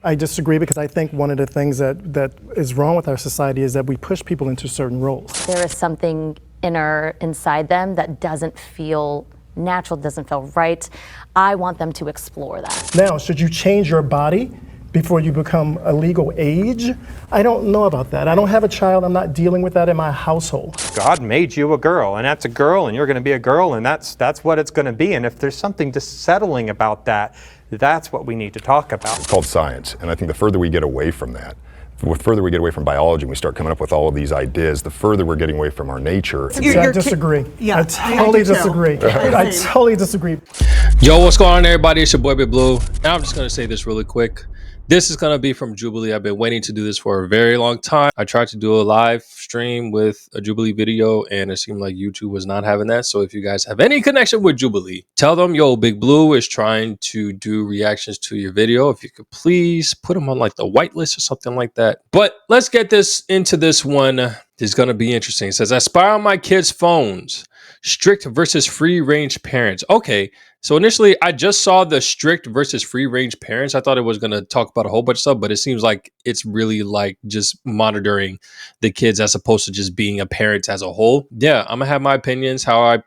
I disagree because I think one of the things that is wrong with our society is that we push people into certain roles. There is something inside them that doesn't feel natural, doesn't feel right. I want them to explore that. Now, should you change your body before you become a legal age? I don't know about that. I don't have a child. I'm not dealing with that in my household. God made you a girl, and that's a girl, and you're going to be a girl, and that's what it's going to be. And if there's something dissettling about that, that's what we need to talk about. It's called science, and I think the further we get away from that, the further we get away from biology and we start coming up with all of these ideas, the further we're getting away from our nature. I disagree. Yeah, I totally disagree. I totally disagree. Yo, what's going on, everybody? It's your boy Big Blue, and I'm just gonna say this really quick. This is gonna be from JUBILEE. I've been waiting to do this for a very long time. I tried to do a live stream with a JUBILEE video, and it seemed like YouTube was not having that. So if you guys have any connection with JUBILEE, tell them, yo, Big Blue is trying to do reactions to your video. If you could please put them on like the whitelist or something like that. But let's get this into this one. This is gonna be interesting. It says, I spy on my kids' phones. Strict versus free range parents. Okay, so initially I just saw the strict versus free range parents. I thought it was going to talk about a whole bunch of stuff, but it seems like it's really like just monitoring the kids as opposed to just being a parent as a whole. Yeah, I'm gonna have my opinions. How I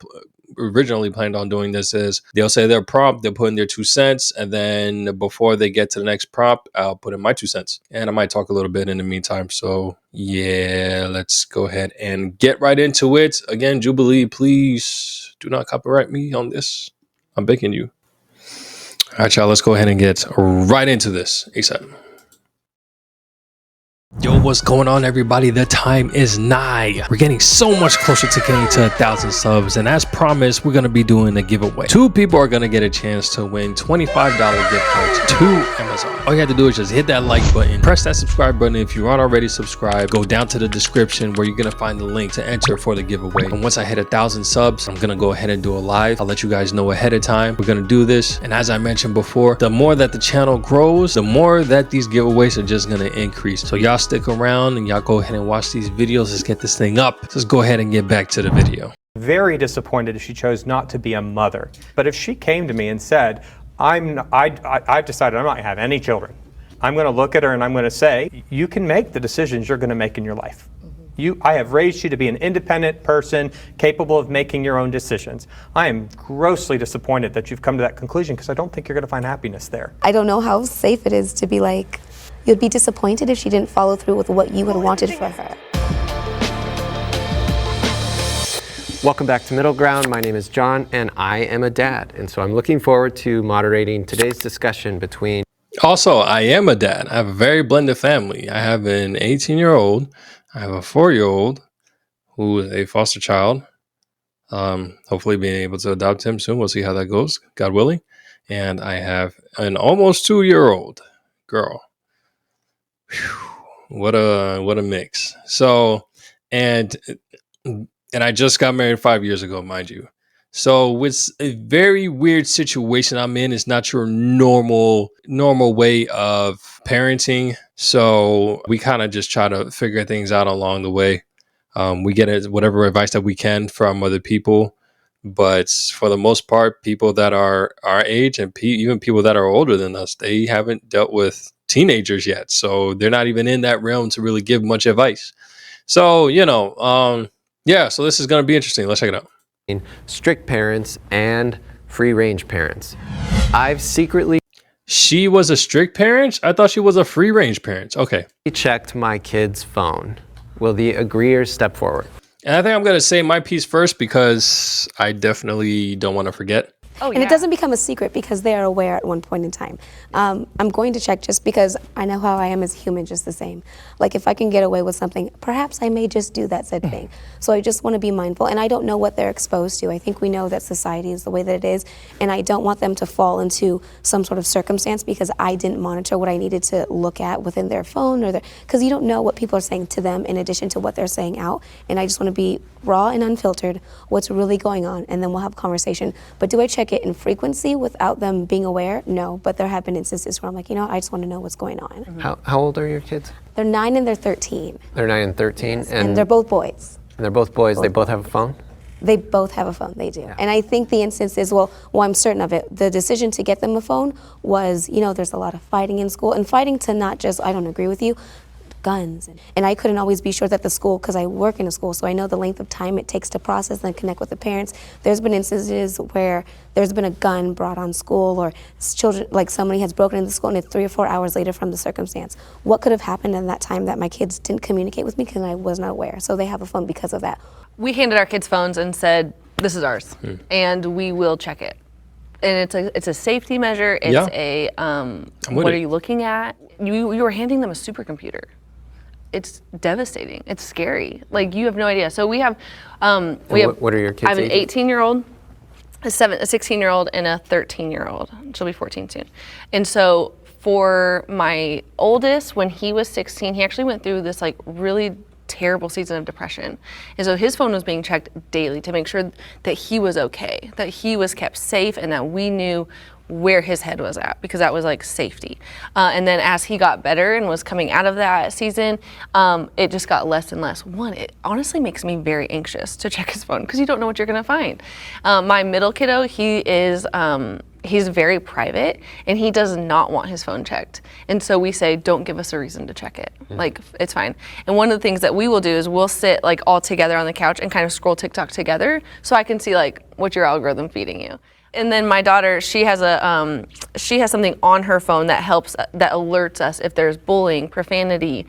originally planned on doing this is they'll say their prompt, they'll put in their 2 cents, and then before they get to the next prompt, I'll put in my 2 cents, and I might talk a little bit in the meantime. So yeah, let's go ahead and get right into it. Again, JUBILEE, please do not copyright me on this. I'm begging you. All right, y'all, let's go ahead and get right into this ASAP. Yo, what's going on, everybody? The time is nigh. We're getting so much closer to getting to 1,000 subs, and as promised, we're going to be doing a giveaway. 2 people are going to get a chance to win $25 gift cards to Amazon. All you have to do is just hit that like button, press that subscribe button if you aren't already subscribed, go down to the description where you're going to find the link to enter for the giveaway. And once I hit 1,000 subs, I'm going to go ahead and do a live. I'll let you guys know ahead of time. We're going to do this, and as I mentioned before, the more that the channel grows, the more that these giveaways are just going to increase. So y'all stick around and y'all go ahead and watch these videos. Let's get this thing up. Let's go ahead and get back to the video. Very disappointed if she chose not to be a mother. But if she came to me and said, I've decided I'm not going to have any children, I'm going to look at her and I'm going to say, you can make the decisions you're going to make in your life. I have raised you to be an independent person capable of making your own decisions. I am grossly disappointed that you've come to that conclusion because I don't think you're going to find happiness there. I don't know how safe it is to be like, you'd be disappointed if she didn't follow through with what you had wanted for her. Welcome back to Middle Ground. My name is John, and I am a dad. And so I'm looking forward to moderating today's discussion between... Also, I am a dad. I have a very blended family. I have an 18-year-old. I have a 4-year-old who is a foster child. Hopefully being able to adopt him soon. We'll see how that goes, God willing. And I have an almost 2-year-old girl. Whew, what a mix. So, and I just got married 5 years ago, mind you. So it's a very weird situation I'm in. It's not your normal way of parenting. So we kind of just try to figure things out along the way. We get whatever advice that we can from other people. But for the most part, people that are our age and even people that are older than us, they haven't dealt with teenagers yet. So they're not even in that realm to really give much advice. So, you know, yeah, so this is going to be interesting. Let's check it out. Strict parents and free range parents. I've secretly... She was a strict parent? I thought she was a free range parent. Okay. Checked my kid's phone. Will the agreeers step forward? And I think I'm going to say my piece first because I definitely don't want to forget. Oh, yeah. And it doesn't become a secret because they are aware at one point in time. I'm going to check just because I know how I am as a human, just the same. Like if I can get away with something, perhaps I may just do that said thing. So I just want to be mindful, and I don't know what they're exposed to. I think we know that society is the way that it is, and I don't want them to fall into some sort of circumstance because I didn't monitor what I needed to look at within their phone or because you don't know what people are saying to them in addition to what they're saying out. And I just want to be raw and unfiltered, what's really going on, and then we'll have a conversation. But do I check it in frequency without them being aware? No, but there have been instances where I'm like, you know, I just want to know what's going on. How old are your kids? They're 9 and they're 13. They're 9 and 13? Yes, and they're both boys. And they're both boys. They both have a phone? They both have a phone, they do. And I think the instance is, well, I'm certain of it. The decision to get them a phone was, there's a lot of fighting in school, and fighting to not just, I don't agree with you, guns. And I couldn't always be sure that the school, because I work in a school, so I know the length of time it takes to process and connect with the parents. There's been instances where there's been a gun brought on school, or children, like somebody has broken into the school, and it's 3 or 4 hours later from the circumstance. What could have happened in that time that my kids didn't communicate with me because I was not aware? So they have a phone because of that. We handed our kids phones and said, this is ours, and we will check it. And it's a safety measure. It's what are you looking at? You are handing them a supercomputer. It's devastating. It's scary. Like, you have no idea. So we have, what are your kids' I have an ages? 18-year-old, a 16-year-old, and a 13-year-old. She'll be 14 soon. And so for my oldest, when he was 16, he actually went through this like really terrible season of depression. And so his phone was being checked daily to make sure that he was okay, that he was kept safe, and that we knew where his head was at, because that was like safety. And then as he got better and was coming out of that season, it just got less and less. One, it honestly makes me very anxious to check his phone because you don't know what you're gonna find. My middle kiddo, he's very private, and he does not want his phone checked. And so we say, don't give us a reason to check it. Like, it's fine. And one of the things that we will do is we'll sit like all together on the couch and kind of scroll TikTok together, so I can see like what's your algorithm feeding you. And then my daughter, she has something on her phone that alerts us if there's bullying, profanity,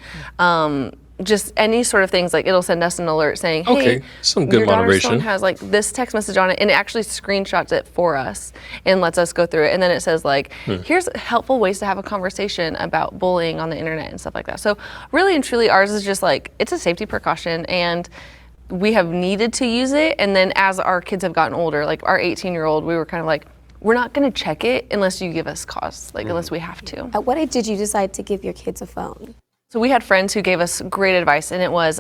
just any sort of things. Like, it'll send us an alert saying, hey, some good your daughter's moderation. phone has like this text message on it, and it actually screenshots it for us and lets us go through it. And then it says like, here's helpful ways to have a conversation about bullying on the internet and stuff like that. So really and truly, ours is just like, it's a safety precaution, and we have needed to use it. And then as our kids have gotten older, like our 18-year-old, we were kind of like, we're not going to check it unless you give us cause, like unless we have to. At what age did you decide to give your kids a phone? So we had friends who gave us great advice, and it was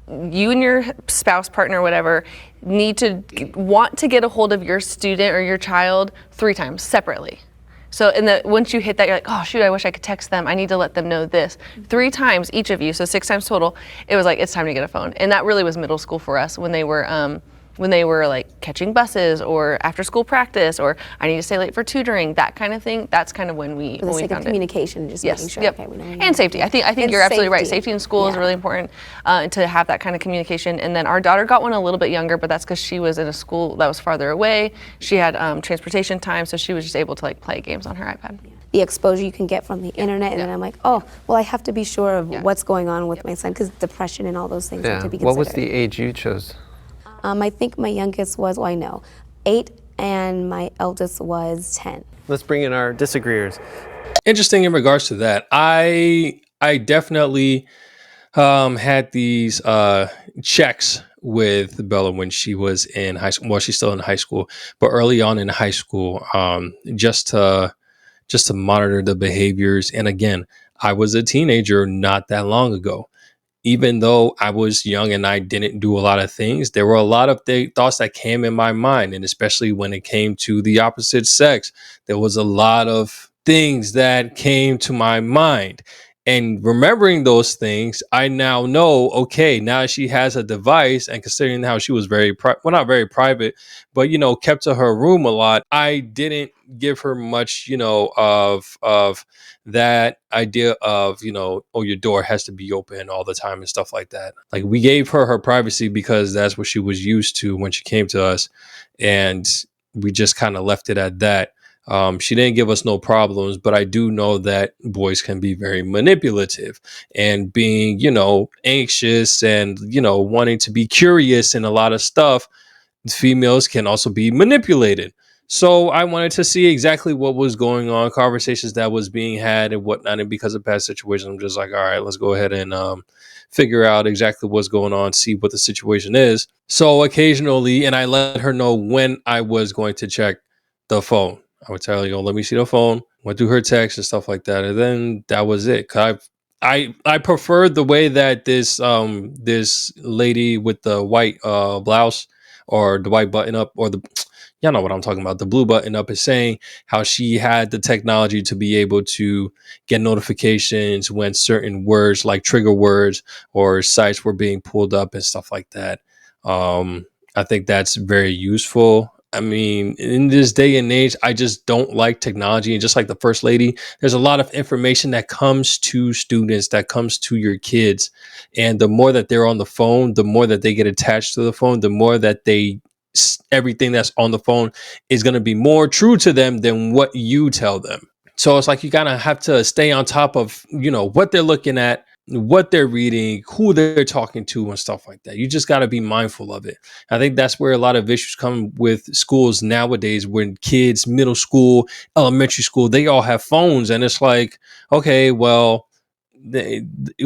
you and your spouse, partner, whatever, want to get a hold of your student or your child 3 times separately. So once you hit that, you're like, oh shoot, I wish I could text them. I need to let them know this. 3 times each of you, so 6 times total. It was like, it's time to get a phone. And that really was middle school for us, when they were like catching buses or after school practice, or I need to stay late for tutoring, that kind of thing. That's kind of when we For the sake of found it. communication, just making sure. Yep. Okay, we know we And safety. I think And you're absolutely right. safety. Safety in school is Yeah. really important, to have that kind of communication. And then our daughter got one a little bit younger, but that's because she was in a school that was farther away. She had transportation time, so she was just able to like play games on her iPad. The exposure you can get from the internet, and then I'm like, oh, well, I have to be sure of what's going on with my son, because depression and all those things have to be considered. What was the age you chose? I think my youngest was, 8, and my eldest was 10. Let's bring in our disagreeers. Interesting in regards to that. I definitely had these checks with Bella when she was in high school. Well, she's still in high school, but early on in high school, just to monitor the behaviors. And again, I was a teenager not that long ago. Even though I was young and I didn't do a lot of things, there were a lot of thoughts that came in my mind. And especially when it came to the opposite sex, there was a lot of things that came to my mind. And remembering those things, I now know, okay, now she has a device, and considering how she was not very private, but, kept to her room a lot, I didn't give her much, of that idea of, oh, your door has to be open all the time and stuff like that. Like, we gave her privacy because that's what she was used to when she came to us. And we just kind of left it at that. She didn't give us no problems, but I do know that boys can be very manipulative, and being, anxious and, wanting to be curious and a lot of stuff. Females can also be manipulated. So I wanted to see exactly what was going on, conversations that was being had and whatnot. And because of past situations, I'm just like, all right, let's go ahead and figure out exactly what's going on, see what the situation is. So occasionally, and I let her know when I was going to check the phone. I would tell her, let me see the phone, went through her text and stuff like that. And then that was it. I preferred the way that this lady with the white blouse, or the white button up, or y'all know what I'm talking about, the blue button up, is saying how she had the technology to be able to get notifications when certain words, like trigger words or sites, were being pulled up and stuff like that. I think that's very useful. I mean, in this day and age, I just don't like technology. And just like the first lady, there's a lot of information that comes to students, that comes to your kids. And the more that they're on the phone, the more that they get attached to the phone, the more that everything that's on the phone is going to be more true to them than what you tell them. So it's like you gotta have to stay on top of, what they're looking at, what they're reading, who they're talking to, and stuff like that. You just gotta be mindful of it. I think that's where a lot of issues come with schools nowadays, when kids, middle school, elementary school, they all have phones, and it's like, okay, well,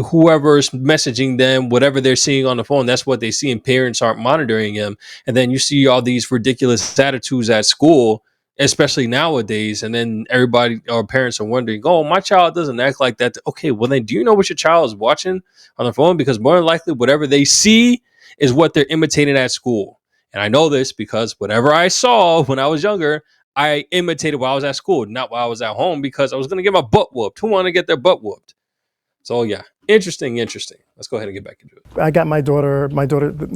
whoever's messaging them, whatever they're seeing on the phone, that's what they see, and parents aren't monitoring them. And then you see all these ridiculous attitudes at school, especially nowadays, and then everybody or parents are wondering, oh, my child doesn't act like that. Okay, well then, do you know what your child is watching on the phone? Because more than likely whatever they see is what they're imitating at school. And I know this because whatever I saw when I was younger, I imitated while I was at school, not while I was at home, because I was going to get my butt whooped. Who want to get their butt whooped? So yeah, interesting. Let's go ahead and get back into it. I got my daughter,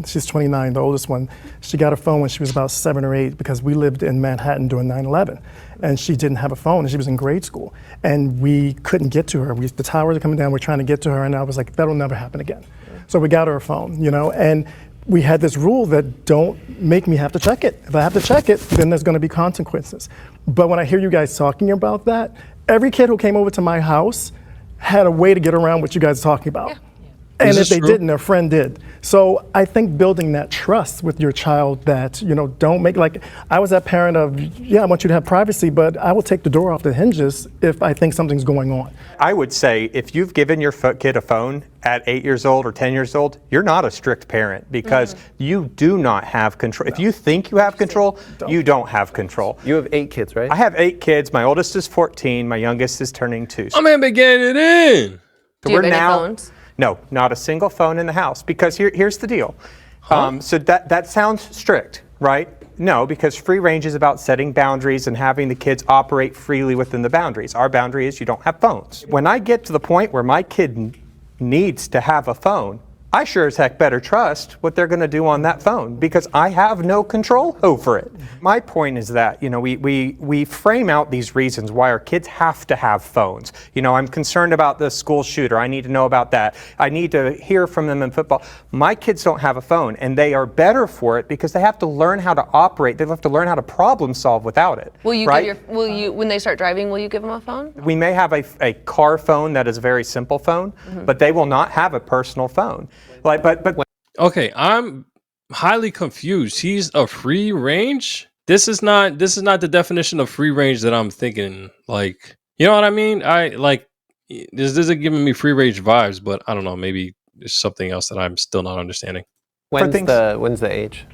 she's 29, the oldest one. She got a phone when she was about 7 or 8 because we lived in Manhattan during 9/11. And she didn't have a phone, and she was in grade school. And we couldn't get to her. The towers are coming down, we're trying to get to her, and I was like, that'll never happen again. So we got her a phone, and we had this rule that don't make me have to check it. If I have to check it, then there's gonna be consequences. But when I hear you guys talking about that, every kid who came over to my house had a way to get around what you guys are talking about. Yeah. And if they didn't, their friend did. So I think building that trust with your child that, don't make, like, I was that parent of, I want you to have privacy, but I will take the door off the hinges if I think something's going on. I would say if you've given your kid a phone at 8 years old or 10 years old, you're not a strict parent because you do not have control. If you think you have control, you don't have control. You have 8 kids, right? I have 8 kids. My oldest is 14. My youngest is turning 2. I'm gonna be getting it in. Do you have any phones? No, not a single phone in the house, because here's the deal. So that sounds strict, right? No, because free range is about setting boundaries and having the kids operate freely within the boundaries. Our boundary is you don't have phones. When I get to the point where my kid needs to have a phone, I sure as heck better trust what they're going to do on that phone because I have no control over it. My point is that, we frame out these reasons why our kids have to have phones. I'm concerned about the school shooter. I need to know about that. I need to hear from them in football. My kids don't have a phone, and they are better for it because they have to learn how to operate. They have to learn how to problem solve without it. Will you when they start driving, will you give them a phone? We may have a car phone that is a very simple phone, but they will not have a personal phone. Okay, I'm highly confused. He's a free range? This is not the definition of free range that I'm thinking. Like, you know what I mean? This isn't giving me free range vibes, but I don't know, maybe there's something else that I'm still not understanding. When's the age?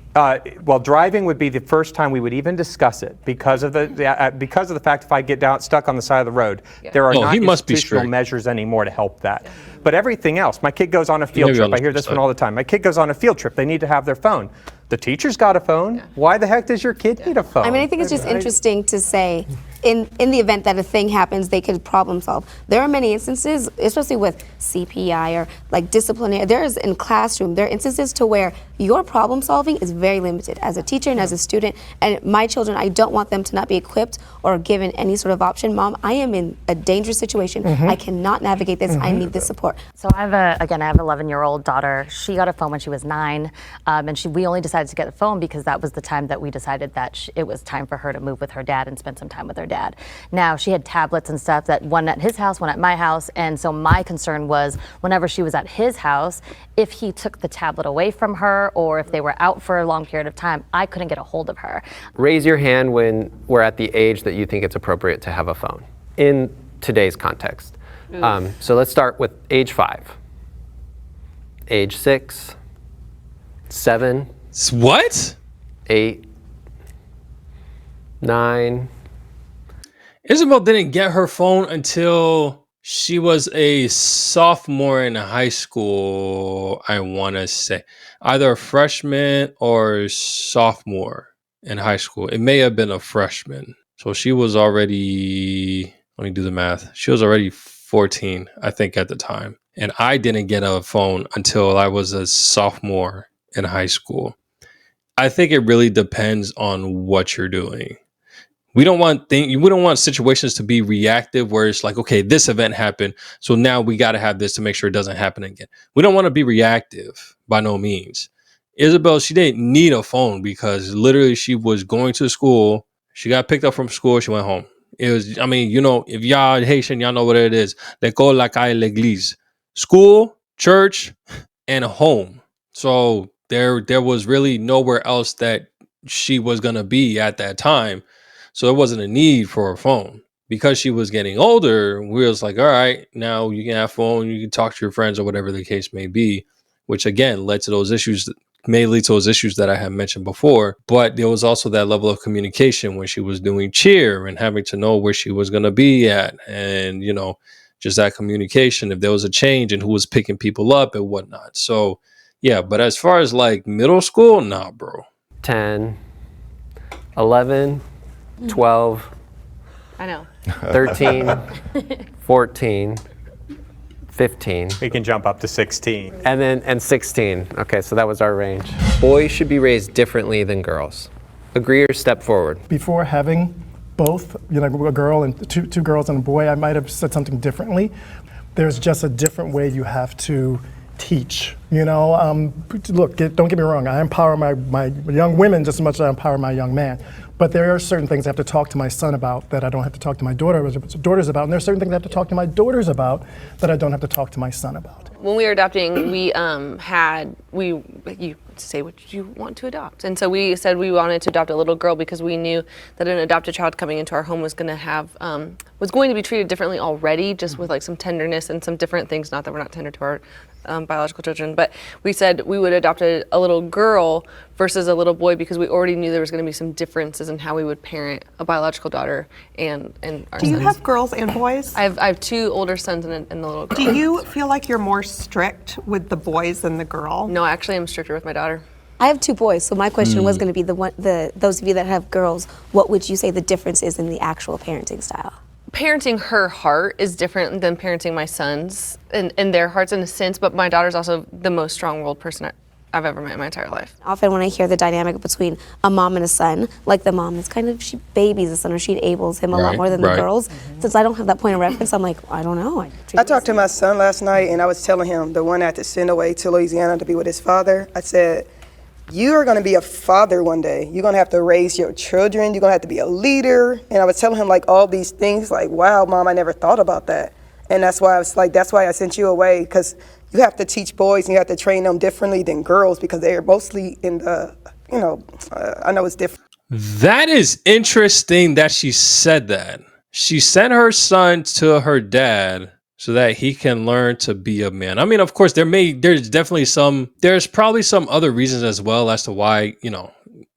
Driving would be the first time we would even discuss it because of the fact if I get stuck on the side of the road, there are not institutional measures anymore to help that. But everything else, my kid goes on a field trip. I hear this one all the time. My kid goes on a field trip. They need to have their phone. The teacher's got a phone. Yeah. Why the heck does your kid need a phone? I think it's just interesting to say, in the event that a thing happens, they could problem solve. There are many instances, especially with CPI or like disciplinary, there are instances to where your problem solving is very limited as a teacher and as a student. And my children, I don't want them to not be equipped or given any sort of option. Mom, I am in a dangerous situation. I cannot navigate this. I need this support. So I have an 11-year-old daughter. She got a phone when she was 9, and we only decided to get a phone because that was the time that we decided that it was time for her to move with her dad and spend some time with her dad. Now, she had tablets and stuff, that one at his house, one at my house, and so my concern was whenever she was at his house, if he took the tablet away from her or if they were out for a long period of time, I couldn't get a hold of her. Raise your hand when we're at the age that you think it's appropriate to have a phone in today's context. So let's start with age 5, age 6, 7. What? 8, 9. Isabel didn't get her phone until she was a sophomore in high school, I want to say. Either a freshman or sophomore in high school. It may have been a freshman. So she was already, let me do the math. She was already 14, I think, at the time. And I didn't get a phone until I was a sophomore in high school. I think it really depends on what you're doing. We don't want situations to be reactive where it's like, okay, this event happened, so now we got to have this to make sure it doesn't happen again. We don't want to be reactive by no means. Isabel, she didn't need a phone because literally she was going to school. She got picked up from school. She went home. It was, I mean, you know, if y'all Haitian, y'all know what it is. They call la calle l'église. School, church, and home. So there was really nowhere else that she was going to be at that time. So there wasn't a need for a phone. Because she was getting older, we was like, all right, now you can have a phone, you can talk to your friends or whatever the case may be, which again led to those issues, may lead to those issues that I had mentioned before. But there was also that level of communication when she was doing cheer and having to know where she was going to be at. And, you know, just that communication, if there was a change and who was picking people up and whatnot. So, yeah, but as far as like middle school, nah, bro. 10, 11, 12, I know. 13, 14, 15. We can jump up to 16. And 16. Okay, so that was our range. Boys should be raised differently than girls. Agree or step forward? Before having both, you know, a girl and two girls and a boy, I might have said something differently. There's just a different way you have to teach. You know, look, don't get me wrong. I empower my young women just as much as I empower my young man. But there are certain things I have to talk to my son about that I don't have to talk to my daughters about. And there are certain things I have to talk to my daughters about that I don't have to talk to my son about. When we were adopting, you say what you want to adopt. And so we said we wanted to adopt a little girl because we knew that an adopted child coming into our home was going to be treated differently already, just with like some tenderness and some different things. Not that we're not tender to our biological children, but we said we would adopt a little girl versus a little boy because we already knew there was going to be some differences in how we would parent a biological daughter and our Do you sons. have girls and boys? I have two older sons and the little girl. Do you feel like you're more strict with the boys than the girl? No, actually, I'm stricter with my daughter. I have two boys, so my question was going to be those of you that have girls, what would you say the difference is in the actual parenting style? Parenting her heart is different than parenting my sons and their hearts in a sense, but my daughter's also the most strong-willed person I've ever met in my entire life. Often when I hear the dynamic between a mom and a son, like the mom is kind of, she babies the son or she enables him a lot more than the girls. Since I don't have that point of reference, I'm like, I don't know. I talked to my son last night and I was telling him, the one that had to send away to Louisiana to be with his father, I said, you are going to be a father one day. You're going to have to raise your children. You're going to have to be a leader. And I was telling him like all these things like, wow, Mom, I never thought about that. And that's why I was like, that's why I sent you away, because you have to teach boys and you have to train them differently than girls because they're mostly in the, I know it's different. That is interesting that she said that. She sent her son to her dad so that he can learn to be a man. I mean, of course, there's probably some other reasons as well as to why,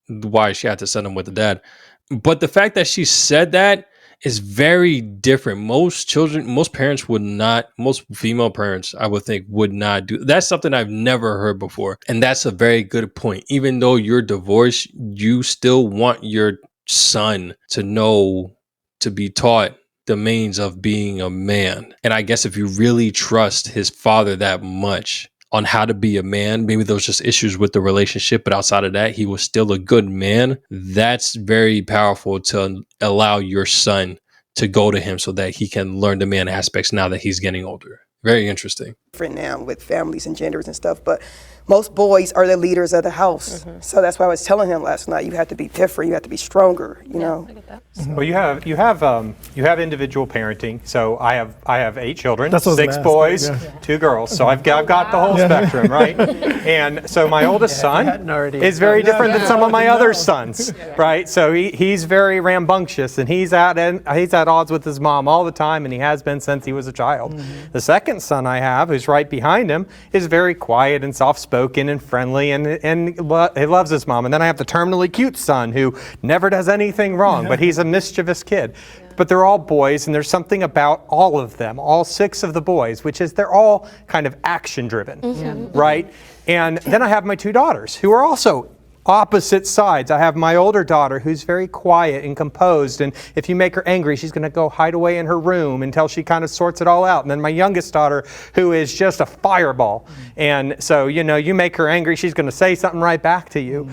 why she had to send him with the dad. But the fact that she said that is very different. Most parents would not, most female parents, I would think, would not do. That's something I've never heard before. And that's a very good point. Even though you're divorced, you still want your son to know, to be taught the means of being a man. And I guess if you really trust his father that much on how to be a man, maybe there was just issues with the relationship, but outside of that, he was still a good man. That's very powerful to allow your son to go to him so that he can learn the man aspects now that he's getting older. Very interesting. Different now with families and genders and stuff, but most boys are the leaders of the house. So that's why I was telling him last night, you have to be different, you have to be stronger, you know. I get that. Well, you have individual parenting. So I have 8 children, That's what I was 6 gonna boys, ask, yeah. 2 girls. So I've got the whole spectrum, right? And so my oldest son is very different than some of my other sons, right? So he's very rambunctious and he's at odds with his mom all the time, and he has been since he was a child. The second son I have, who's right behind him, is very quiet and soft-spoken and friendly, and he loves his mom. And then I have the terminally cute son who never does anything wrong, but he's a mischievous kid. But they're all boys, and there's something about all of them, all 6 of the boys, which is they're all kind of action-driven, right? And then I have my 2 daughters who are also opposite sides. I have my older daughter who's very quiet and composed, and if you make her angry, she's going to go hide away in her room until she kind of sorts it all out. And then my youngest daughter, who is just a fireball. And so, you make her angry, she's going to say something right back to you.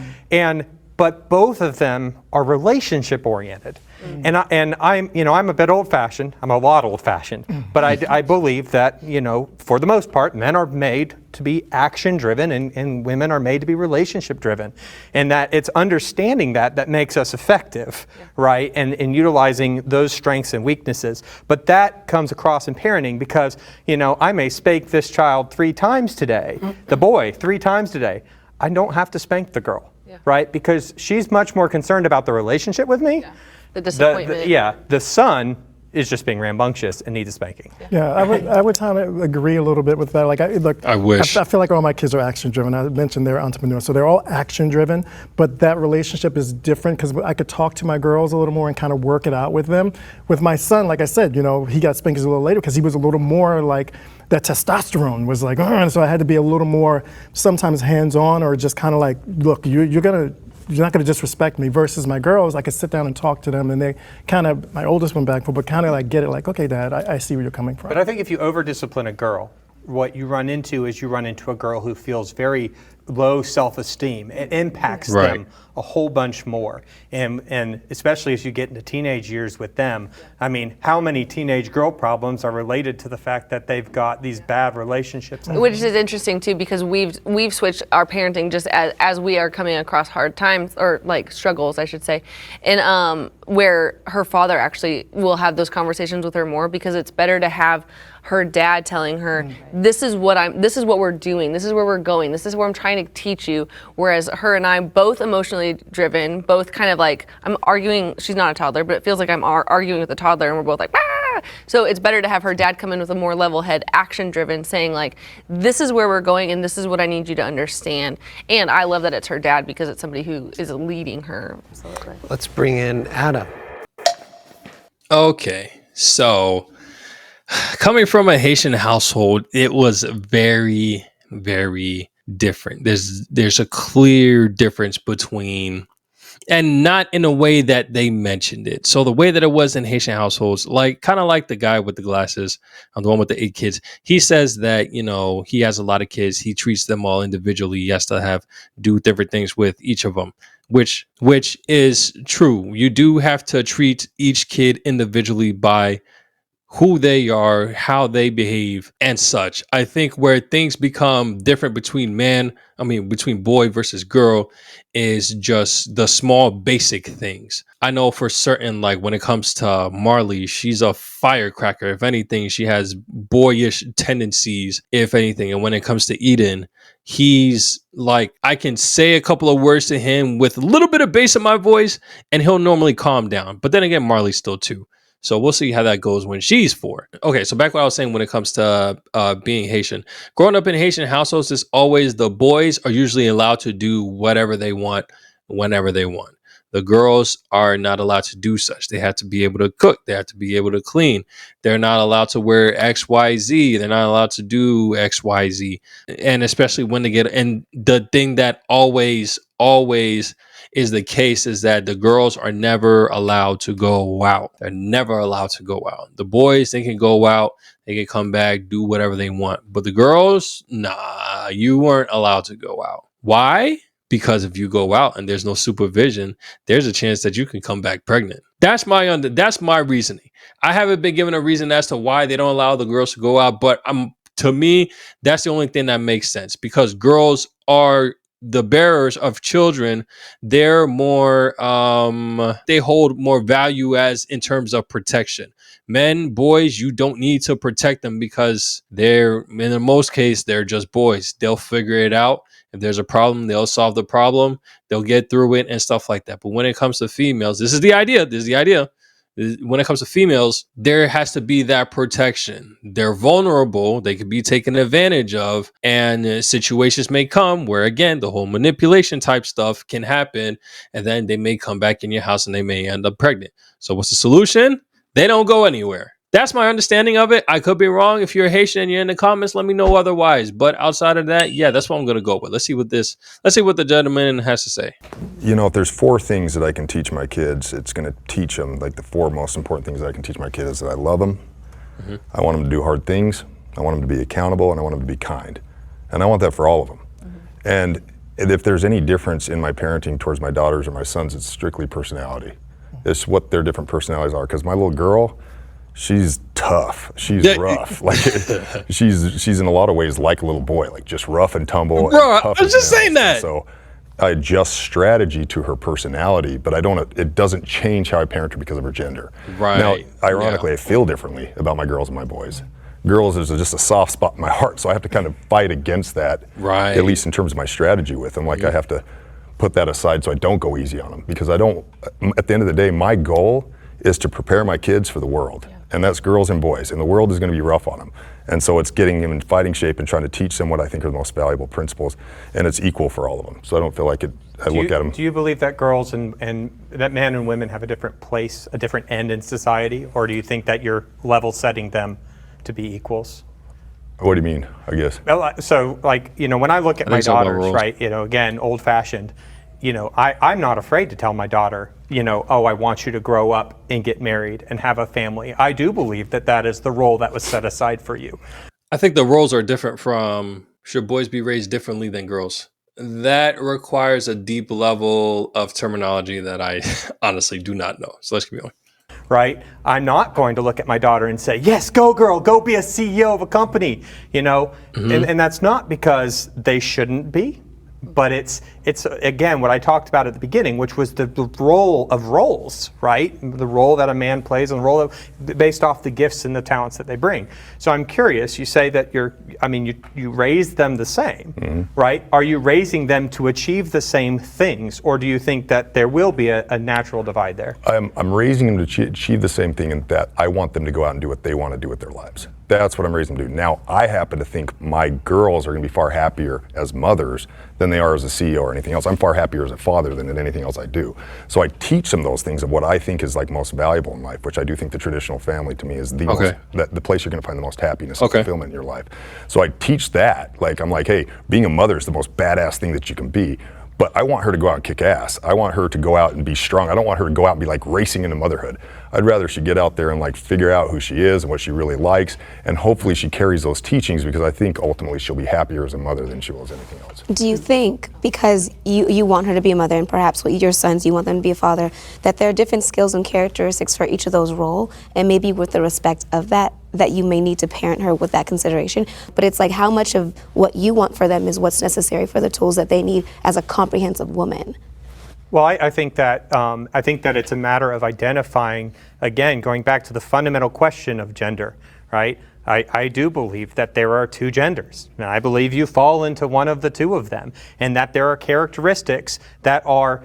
But both of them are relationship oriented. And I'm a bit old-fashioned. I'm a lot old-fashioned, but I believe that, for the most part, men are made to be action-driven and women are made to be relationship-driven, and that it's understanding that makes us effective, right? And utilizing those strengths and weaknesses. But that comes across in parenting because, I may spank this child 3 times today, the boy 3 times today. I don't have to spank the girl, right? Because she's much more concerned about the relationship with me. The disappointment. The son is just being rambunctious and needs a spanking. Yeah, I would kind of agree a little bit with that. Like, I wish. I feel like all my kids are action driven. I mentioned they're entrepreneurs, so they're all action driven. But that relationship is different because I could talk to my girls a little more and kind of work it out with them. With my son, like I said, he got spankings a little later because he was a little more like that testosterone was like, and so I had to be a little more sometimes hands on or just kind of like, look, you're not going to disrespect me. Versus my girls, I could sit down and talk to them, and they kind of, my oldest one back, but kind of like get it, like, okay, Dad, I see where you're coming from. But I think if you over-discipline a girl, what you run into is a girl who feels very low self-esteem. It impacts them a whole bunch more. And especially as you get into teenage years with them, I mean, how many teenage girl problems are related to the fact that they've got these bad relationships? Which is interesting too, because we've switched our parenting just as we are coming across hard times, or like struggles, I should say, and where her father actually will have those conversations with her more, because it's better to have her dad telling her, this is what we're doing, this is where we're going, this is where I'm trying to teach you. Whereas her and I, both emotionally driven, both kind of like, I'm arguing, she's not a toddler, but it feels like I'm arguing with a toddler, and we're both like, ah! So it's better to have her dad come in with a more level head, action driven, saying like, this is where we're going and this is what I need you to understand. And I love that it's her dad because it's somebody who is leading her. Absolutely. Let's bring in Adam. Okay, so coming from a Haitian household, it was very, very different. There's a clear difference between, and not in a way that they mentioned it. So the way that it was in Haitian households, like kind of like the guy with the glasses, the one with the 8 kids, he says that, he has a lot of kids. He treats them all individually. He has to do different things with each of them, which is true. You do have to treat each kid individually by who they are, how they behave, and such. I think where things become different between boy versus girl is just the small basic things. I know for certain, like when it comes to Marley, she's a firecracker. If anything, she has boyish tendencies, if anything. And when it comes to Eden, he's like, I can say a couple of words to him with a little bit of bass in my voice, and he'll normally calm down. But then again, Marley's still 2. So we'll see how that goes when she's 4. Okay, so back what I was saying when it comes to being Haitian. Growing up in Haitian households, is always the boys are usually allowed to do whatever they want, whenever they want. The girls are not allowed to do such. They have to be able to cook. They have to be able to clean. They're not allowed to wear XYZ. They're not allowed to do XYZ. And especially when they and the thing that always is the case is that the girls are never allowed to go out. They're never allowed to go out. The boys, they can go out, they can come back, do whatever they want. But the girls, nah, you weren't allowed to go out. Why? Because if you go out and there's no supervision, there's a chance that you can come back pregnant. That's my reasoning. I haven't been given a reason as to why they don't allow the girls to go out, but to me, that's the only thing that makes sense, because girls are the bearers of children. They're more they hold more value as in terms of protection. Men, boys, you don't need to protect them because they're, in the most case, they're just boys. They'll figure it out. If there's a problem, they'll solve the problem. They'll get through it and stuff like that. But when it comes to females, this is the idea. When it comes to females, there has to be that protection. They're vulnerable. They could be taken advantage of. And situations may come where, again, the whole manipulation type stuff can happen. And then they may come back in your house and they may end up pregnant. So what's the solution? They don't go anywhere. That's my understanding of it. I could be wrong. If you're Haitian and you're in the comments, let me know otherwise. But outside of that, yeah, that's what I'm gonna go with. Let's see what the gentleman has to say. You know, if there's 4 things that I can teach my kids, it's going to teach them, like the 4 most important things that I can teach my kids is that I love them, I want them to do hard things, I want them to be accountable, and I want them to be kind. And I want that for all of them. And if there's any difference in my parenting towards my daughters or my sons, it's strictly personality. It's what their different personalities are. Because my little girl, she's tough. She's rough. Like she's in a lot of ways like a little boy, like just rough and tumble. Bro, and tough I was just saying that. So I adjust strategy to her personality, but it doesn't change how I parent her because of her gender. Right. Now, ironically, I feel differently about my girls and my boys. Girls is just a soft spot in my heart, so I have to kind of fight against that, right, at least in terms of my strategy with them. Like I have to put that aside so I don't go easy on them, because at the end of the day, my goal is to prepare my kids for the world. And that's girls and boys, and the world is going to be rough on them. And so it's getting them in fighting shape and trying to teach them what I think are the most valuable principles, and it's equal for all of them. So I don't feel like I look at them. Do you believe that girls and that men and women have a different place, a different end in society, or do you think that you're level setting them to be equals? What do you mean, I guess? Well, so like, when I look at my daughters, right, again, old fashioned, I'm not afraid to tell my daughter, oh, I want you to grow up and get married and have a family. I do believe that that is the role that was set aside for you. I think the roles are different from, should boys be raised differently than girls? That requires a deep level of terminology that I honestly do not know. So let's keep going. Right? I'm not going to look at my daughter and say, yes, go girl, go be a CEO of a company, and that's not because they shouldn't be, but it's again, what I talked about at the beginning, which was the role of roles, right? The role that a man plays and the role based off the gifts and the talents that they bring. So I'm curious, you say that you raise them the same, right? Are you raising them to achieve the same things, or do you think that there will be a natural divide there? I'm raising them to achieve the same thing, in that I want them to go out and do what they want to do with their lives. That's what I'm raising them to do. Now, I happen to think my girls are going to be far happier as mothers than they are as a CEO or anything else. I'm far happier as a father than in anything else I do. So I teach them those things of what I think is like most valuable in life, which I do think the traditional family to me is the the place you're going to find the most happiness and fulfillment in your life. So I teach that. Like, I'm like, hey, being a mother is the most badass thing that you can be. But I want her to go out and kick ass. I want her to go out and be strong. I don't want her to go out and be like racing into motherhood. I'd rather she get out there and like figure out who she is and what she really likes, and hopefully she carries those teachings, because I think ultimately she'll be happier as a mother than she will as anything else. Do you think, because you want her to be a mother, and perhaps with your sons you want them to be a father, that there are different skills and characteristics for each of those roles, and maybe with the respect of that you may need to parent her with that consideration, but it's like how much of what you want for them is what's necessary for the tools that they need as a comprehensive woman? Well, I think that it's a matter of identifying, again, going back to the fundamental question of gender, right? I do believe that there are 2 genders, and I believe you fall into one of the 2 of them, and that there are characteristics that are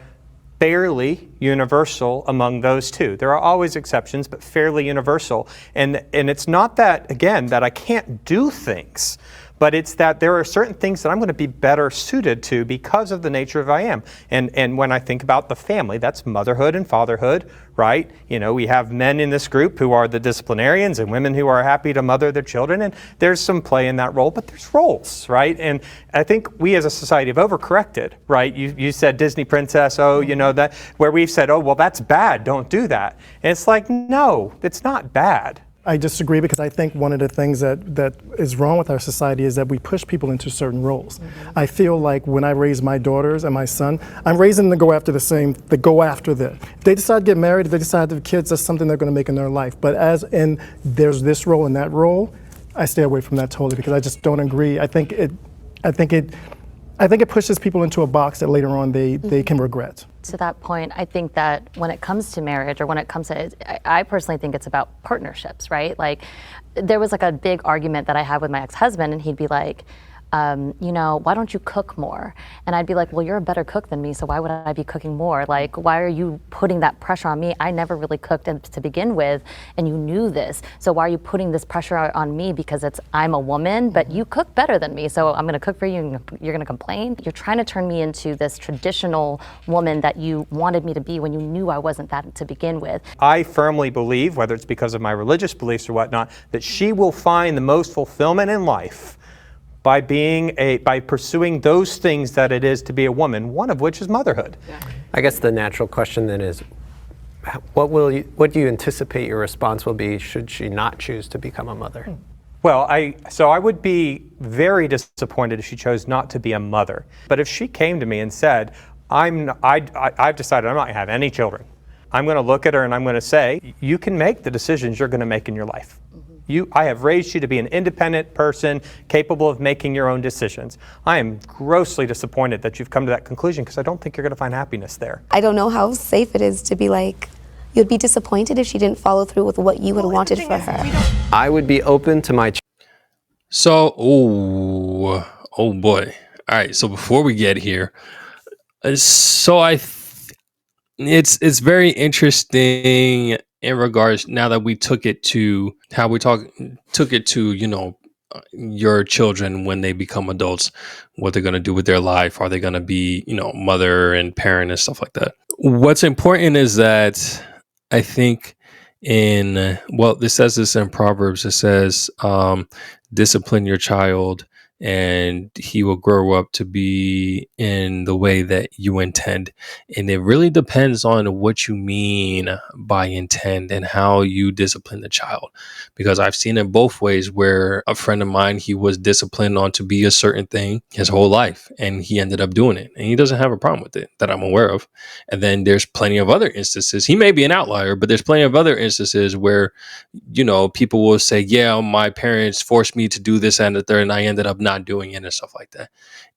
fairly universal among those 2. There are always exceptions, but fairly universal. And it's not that, again, that I can't do things, but it's that there are certain things that I'm going to be better suited to because of the nature of who I am. And when I think about the family, that's motherhood and fatherhood, right? We have men in this group who are the disciplinarians and women who are happy to mother their children, and there's some play in that role, but there's roles, right? And I think we as a society have overcorrected, right? You said Disney princess, that, where we've said, oh, well, that's bad, don't do that. And it's like, no, it's not bad. I disagree, because I think one of the things that is wrong with our society is that we push people into certain roles. I feel like when I raise my daughters and my son, I'm raising them to go after If they decide to get married, if they decide to have kids, that's something they're going to make in their life. But there's this role and that role, I stay away from that totally, because I just don't agree. I think it pushes people into a box that later on they can regret. To that point, I think that when it comes to marriage, or when it comes to, I personally think it's about partnerships, right? Like, there was like a big argument that I had with my ex-husband, and he'd be like, you know, why don't you cook more? And I'd be like, well, you're a better cook than me, so why would I be cooking more? Like, why are you putting that pressure on me? I never really cooked to begin with, and you knew this. So why are you putting this pressure on me because I'm a woman, but you cook better than me, so I'm gonna cook for you and you're gonna complain? You're trying to turn me into this traditional woman that you wanted me to be when you knew I wasn't that to begin with. I firmly believe, whether it's because of my religious beliefs or whatnot, that she will find the most fulfillment in life by pursuing those things that it is to be a woman, one of which is motherhood. I guess the natural question then is, what do you anticipate your response will be should she not choose to become a mother? Well, I would be very disappointed if she chose not to be a mother. But if she came to me and said, I've decided I'm not going to have any children, I'm going to look at her and I'm going to say, you can make the decisions you're going to make in your life. I have raised you to be an independent person capable of making your own decisions. I am grossly disappointed that you've come to that conclusion because I don't think you're going to find happiness there. I don't know how safe it is to be like, you'd be disappointed if she didn't follow through with what you had wanted for her. I would be open to my So, oh boy. All right. So before we get here, it's very interesting in regards now that we took it to how we took it to, you know, your children when they become adults, what they're going to do with their life. Are they going to be, you know, mother and parent and stuff like that? What's important is that I think this says this in Proverbs. It says, discipline your child and he will grow up to be in the way that you intend. And it really depends on what you mean by intend and how you discipline the child. Because I've seen it both ways, where a friend of mine, he was disciplined on to be a certain thing his whole life, and he ended up doing it. And he doesn't have a problem with it that I'm aware of. And then there's plenty of other instances. He may be an outlier, but there's plenty of other instances where, you know, people will say, yeah, my parents forced me to do this and the third, and I ended up not doing it and stuff like that.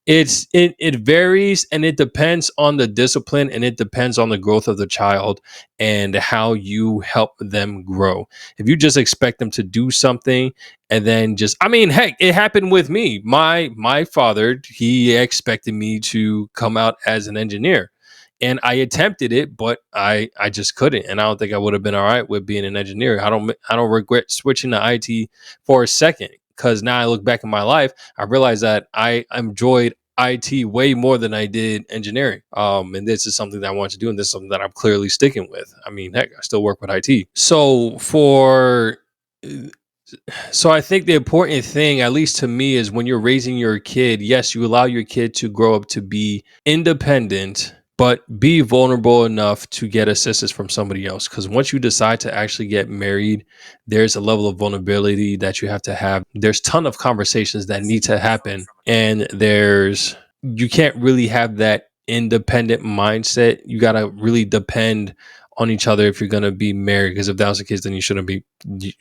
It varies, and it depends on the discipline, and it depends on the growth of the child and how you help them grow. If you just expect them to do something and then heck, it happened with me. My father, he expected me to come out as an engineer. And I attempted it, but I just couldn't. And I don't think I would have been all right with being an engineer. I don't regret switching to IT for a second, because now I look back in my life, I realize that I enjoyed IT way more than I did engineering. And this is something that I want to do, and this is something that I'm clearly sticking with. I mean, heck, I still work with IT. So I think the important thing, at least to me, is when you're raising your kid, yes, you allow your kid to grow up to be independent, but be vulnerable enough to get assistance from somebody else. Because once you decide to actually get married, there's a level of vulnerability that you have to have. There's a ton of conversations that need to happen. And you can't really have that independent mindset. You got to really depend on each other if you're going to be married. Because if that was the case, then you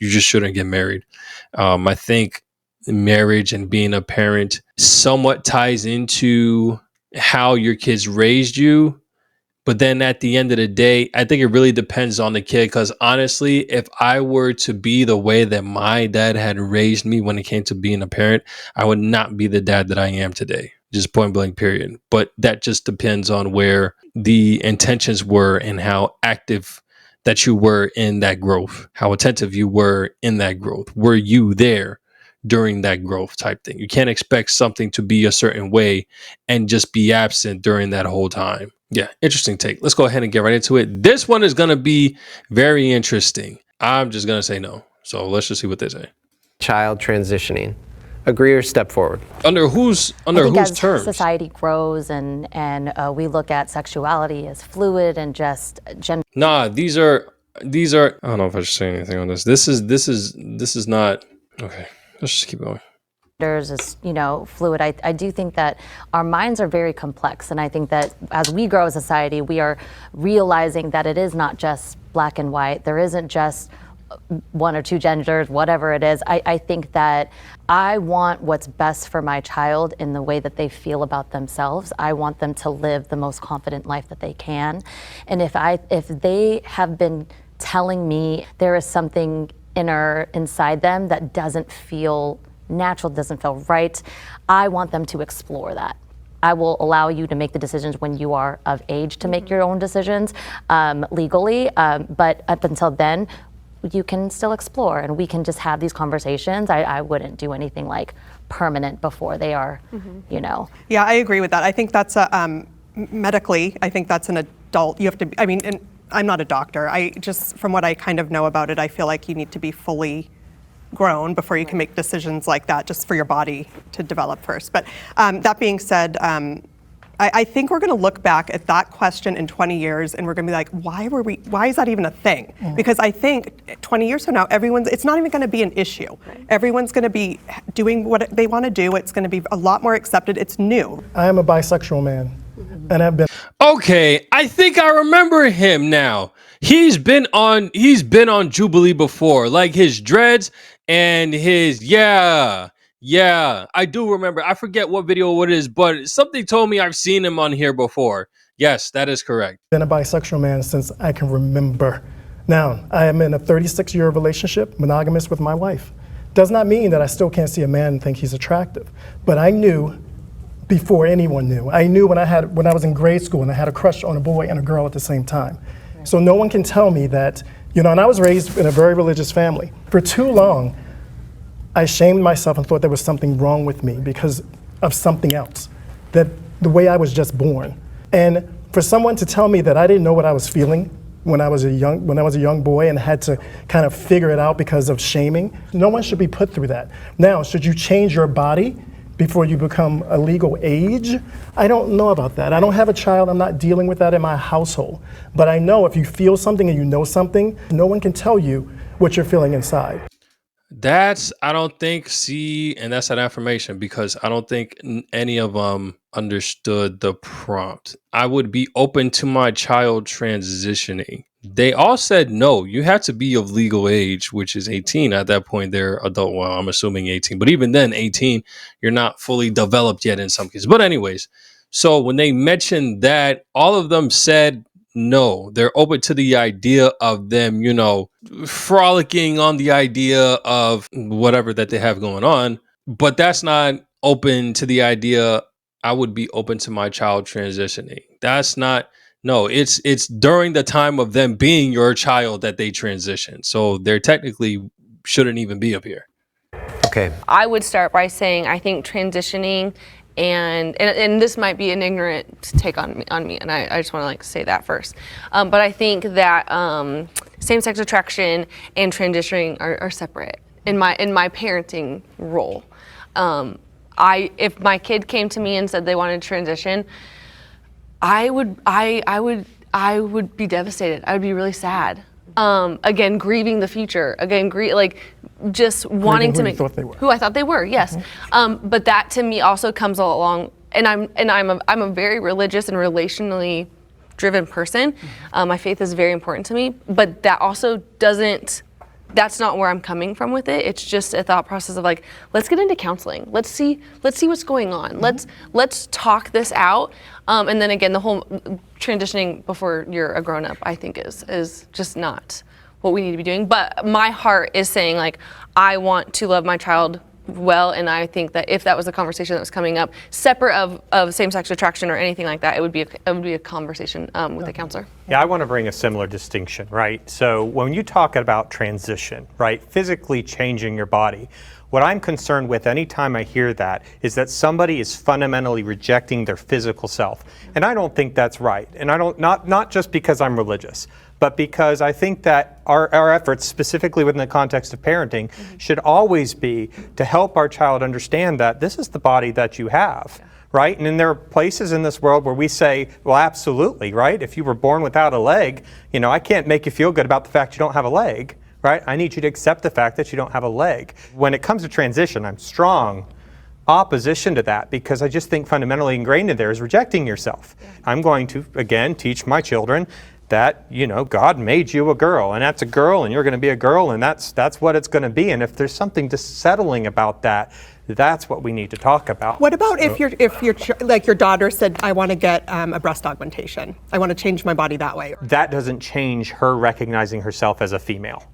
just shouldn't get married. I think marriage and being a parent somewhat ties into how your kids raised you. But then at the end of the day, I think it really depends on the kid. Because honestly, if I were to be the way that my dad had raised me when it came to being a parent, I would not be the dad that I am today. Just point blank, period. But that just depends on where the intentions were and how active that you were in that growth, how attentive you were in that growth. Were you there during that growth type thing? You can't expect something to be a certain way and just be absent during that whole time. Yeah, interesting take. Let's go ahead and get right into it. This one is going to be very interesting. I'm just going to say no. So let's just see what they say. child transitioning. Agree or step forward? Under whose as terms? Society grows and we look at sexuality as fluid and just gender. Nah, these are. I don't know if I should say anything on this. This is not okay. Let's just keep going. Is fluid. I do think that our minds are very complex, and I think that as we grow as a society, we are realizing that it is not just black and white. There isn't just one or two genders, whatever it is. I think that I want what's best for my child in the way that they feel about themselves. I want them to live the most confident life that they can, and if they have been telling me there is something inside them that doesn't feel natural, doesn't feel right. I want them to explore that. I will allow you to make the decisions when you are of age to make your own decisions legally, but up until then, you can still explore and we can just have these conversations. I wouldn't do anything like permanent before they are, you know. Yeah, I agree with that. I think that's medically, I think that's an adult, you have to, I mean, and I'm not a doctor. I just, from what I kind of know about it, I feel like you need to be fully grown before you can make decisions like that, just for your body to develop first. But that being said, I think we're going to look back at that question in 20 years and we're going to be like, why is that even a thing? Because I think 20 years from now, it's not even going to be an issue. Everyone's going to be doing what they want to do. It's going to be a lot more accepted. It's new. I am a bisexual man, and I've been. Okay, I think I remember him now. He's been on JUBILEE before, like his dreads and his yeah, I do remember. I forget what video it is, but something told me I've seen him on here before. Yes, that is correct. Been a bisexual man since I can remember. Now, I am in a 36-year relationship, monogamous with my wife. Does not mean that I still can't see a man and think he's attractive, but I knew before anyone knew. I knew when I was in grade school and I had a crush on a boy and a girl at the same time. So no one can tell me that, you know, and I was raised in a very religious family. For too long, I shamed myself and thought there was something wrong with me because of something else, that the way I was just born. And for someone to tell me that I didn't know what I was feeling when I was a young boy and had to kind of figure it out because of shaming, no one should be put through that. Now, should you change your body before you become a legal age? I don't know about that. I don't have a child. I'm not dealing with that in my household. But I know if you feel something and you know something, no one can tell you what you're feeling inside. That's, I don't think, and that's an affirmation because I don't think any of them understood the prompt. I would be open to my child transitioning. They all said no, you have to be of legal age, which is 18. At that point, they're adult. Well, I'm assuming 18, but even then, 18, you're not fully developed yet in some cases. But anyways, so when they mentioned that, all of them said no. They're open to the idea of them, you know, frolicking on the idea of whatever that they have going on. But that's not open to the idea I would be open to my child transitioning. That's not. No, it's during the time of them being your child that they transition. So they're technically shouldn't even be up here. Okay. I would start by saying I think transitioning and this might be an ignorant take on me, and I just want to like say that first. But I think that same-sex attraction and transitioning are separate in my parenting role. If my kid came to me and said they wanted to transition, I would be devastated. I would be really sad. Again, grieving the future. Again, just wanting to make who I thought they were. Yes, but that to me also comes along. And I'm a very religious and relationally driven person. My faith is very important to me. But that also doesn't. That's not where I'm coming from with it. It's just a thought process of like, let's get into counseling. Let's see what's going on. Let's talk this out. And then again, the whole transitioning before you're a grown up, I think is just not what we need to be doing. But my heart is saying like, I want to love my child well, and I think that if that was a conversation that was coming up, separate of same-sex attraction or anything like that, it would be a conversation with a counselor. Yeah, I want to bring a similar distinction, right? So when you talk about transition, right, physically changing your body, what I'm concerned with anytime I hear that is that somebody is fundamentally rejecting their physical self. And I don't think that's right. And not just because I'm religious, but because I think that our efforts, specifically within the context of parenting, should always be to help our child understand that this is the body that you have, right? And then there are places in this world where we say, well, absolutely, right? If you were born without a leg, you know, I can't make you feel good about the fact you don't have a leg, right? I need you to accept the fact that you don't have a leg. When it comes to transition, I'm strong opposition to that because I just think fundamentally ingrained in there is rejecting yourself. I'm going to, again, teach my children that, you know, God made you a girl, and that's a girl, and you're going to be a girl, and that's what it's going to be. And if there's something dissettling about that, that's what we need to talk about. What about if your daughter said, I want to get a breast augmentation. I want to change my body that way. That doesn't change her recognizing herself as a female.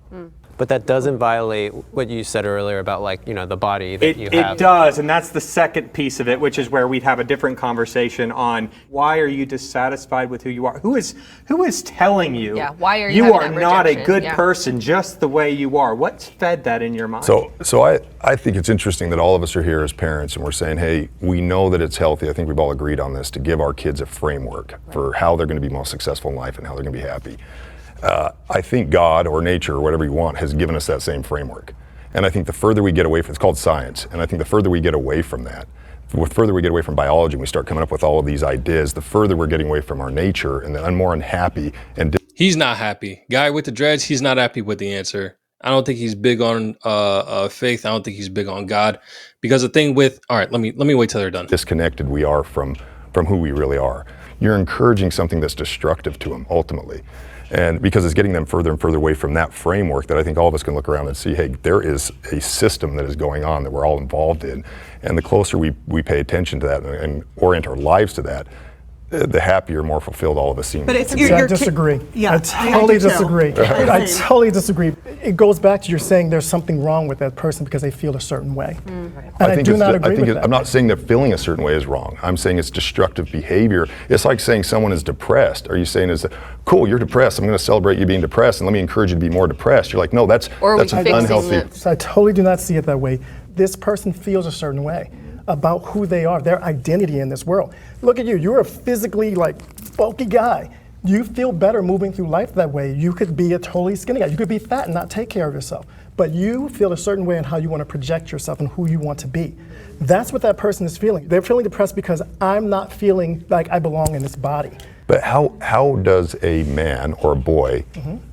But that doesn't violate what you said earlier about like, the body that you have. It does, and that's the second piece of it, which is where we'd have a different conversation on why are you dissatisfied with who you are? Who is telling you why are you having are that not a rejection? good person just the way you are? What's fed that in your mind? So I think it's interesting that all of us are here as parents and we're saying, hey, we know that it's healthy. I think we've all agreed on this, to give our kids a framework for how they're going to be most successful in life and how they're going to be happy. I think God or nature or whatever you want has given us that same framework. And I think the further we get away from, it's called science, and I think the further we get away from that, the further we get away from biology and we start coming up with all of these ideas, the further we're getting away from our nature, and then I'm more unhappy. And He's not happy. Guy with the dreads, he's not happy with the answer. I don't think he's big on faith. I don't think he's big on God. Because the thing with, all right, let me wait till they're done. disconnected we are from who we really are. You're encouraging something that's destructive to them ultimately. And because it's getting them further and further away from that framework that I think all of us can look around and see, hey, there is a system that is going on that we're all involved in. And the closer we pay attention to that and orient our lives to that, the happier, more fulfilled all of us seem. But it's I disagree. Yeah, I totally do too. disagree. I totally disagree. It goes back to you're saying there's something wrong with that person because they feel a certain way. And I do not agree with that. I'm not saying that feeling a certain way is wrong. I'm saying it's destructive behavior. It's like saying someone is depressed. Are you saying is that, cool, you're depressed, I'm going to celebrate you being depressed and let me encourage you to be more depressed. You're like, no, that's an unhealthy. So I totally do not see it that way. This person feels a certain way about who they are, their identity in this world. Look at you, you're a physically bulky guy. You feel better moving through life that way. You could be a totally skinny guy. You could be fat and not take care of yourself. But you feel a certain way in how you want to project yourself and who you want to be. That's what that person is feeling. They're feeling depressed because I'm not feeling like I belong in this body. But how does a man or a boy